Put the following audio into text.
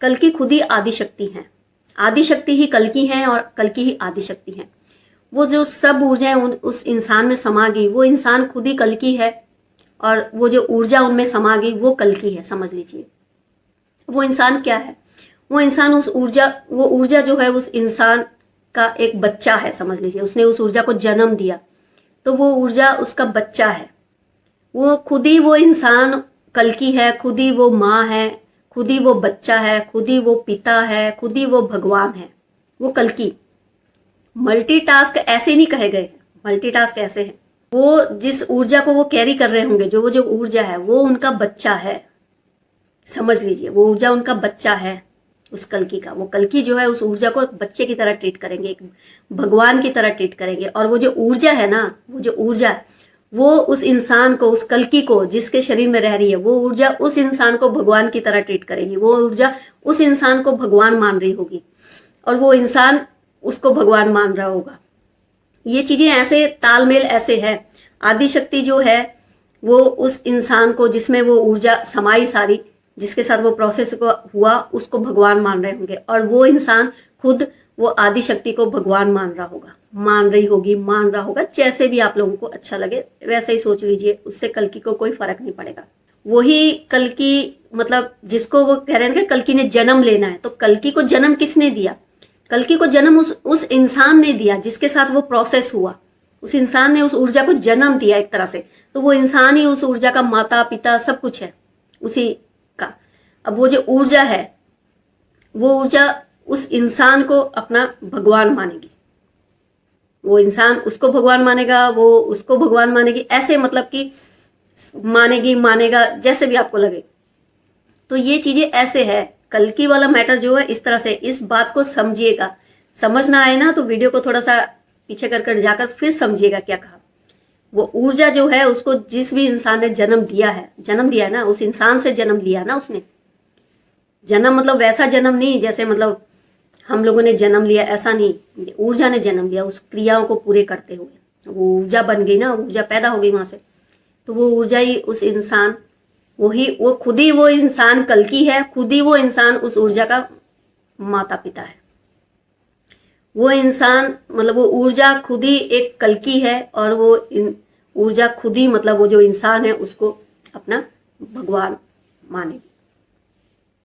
कल की खुद ही आदि शक्ति है। आदि शक्ति ही कल की है और कल की ही आदि शक्ति है। वो जो सब ऊर्जाएं उस इंसान में समा गई, वो इंसान खुद ही कल की है और वो जो ऊर्जा उनमें समा गई वो कल की है, समझ लीजिए। वो इंसान क्या है? वो इंसान वो ऊर्जा जो है उस इंसान का एक बच्चा है, समझ लीजिए। उसने उस ऊर्जा को जन्म दिया तो वो ऊर्जा उसका बच्चा है। वो खुद ही वो इंसान कल की है, खुद ही वो माँ है, खुद ही वो बच्चा है, खुद ही वो पिता है, खुद ही वो भगवान है। वो कल की। मल्टीटास्क ऐसे नहीं कहे गए, मल्टीटास्क ऐसे है। वो जिस ऊर्जा को वो कैरी कर रहे होंगे, वो जो ऊर्जा है वो उनका बच्चा है, समझ लीजिए। वो ऊर्जा उनका बच्चा है उस कल्कि का। वो कल्कि जो है उस ऊर्जा को एक बच्चे की तरह ट्रीट करेंगे, एक भगवान की तरह ट्रीट करेंगे। और वो जो ऊर्जा है ना, वो जो ऊर्जा है वो उस इंसान को, उस कल्कि को जिसके शरीर में रह रही है, वो ऊर्जा उस इंसान को भगवान की तरह ट्रीट करेगी। वो ऊर्जा उस इंसान को भगवान मान रही होगी और वो इंसान उसको भगवान मान रहा होगा। ये चीजें ऐसे तालमेल ऐसे है। आदि शक्ति जो है वो उस इंसान को, जिसमें वो ऊर्जा समाई सारी, जिसके साथ वो प्रोसेस को हुआ, उसको भगवान मान रहे होंगे। और वो इंसान खुद वो आदि शक्ति को भगवान मान रहा होगा, मान रही होगी, मान रहा होगा। जैसे भी आप लोगों को अच्छा लगे वैसे ही सोच लीजिए, उससे कल्कि को कोई फर्क नहीं पड़ेगा। वही कल्कि, मतलब जिसको वो कह रहे हैं कि कल्कि ने जन्म लेना है, तो कल्कि को जन्म किसने दिया? कल्कि को जन्म उस इंसान ने दिया जिसके साथ वो प्रोसेस हुआ। उस इंसान ने उस ऊर्जा को जन्म दिया एक तरह से, तो वो इंसान ही उस ऊर्जा का माता पिता सब कुछ है उसी का। अब वो जो ऊर्जा है, वो ऊर्जा उस इंसान को अपना भगवान मानेगी। वो इंसान उसको भगवान मानेगा, वो उसको भगवान मानेगी, ऐसे मतलब कि मानेगी, मानेगा, जैसे भी आपको लगे। तो ये चीजें ऐसे है। कल्कि वाला मैटर जो है इस तरह से, इस बात को समझिएगा। समझ ना आए ना तो वीडियो को थोड़ा सा पीछे कर जाकर फिर समझिएगा क्या कहा। वो ऊर्जा जो है उसको जिस भी इंसान ने जन्म दिया है ना, उस इंसान से जन्म लिया ना उसने। जन्म मतलब वैसा जन्म नहीं जैसे मतलब हम लोगों ने जन्म लिया, ऐसा नहीं। ऊर्जा ने जन्म लिया उस क्रियाओं को पूरे करते हुए। वो ऊर्जा बन गई ना, ऊर्जा पैदा हो गई वहां से। तो वो ऊर्जा ही उस इंसान, वो खुद ही वो इंसान कल्कि है, खुद ही वो इंसान उस ऊर्जा का माता पिता है। वो इंसान मतलब वो ऊर्जा खुद ही एक कल्कि है और वो ऊर्जा खुद ही मतलब वो जो इंसान है उसको अपना भगवान मानेगी।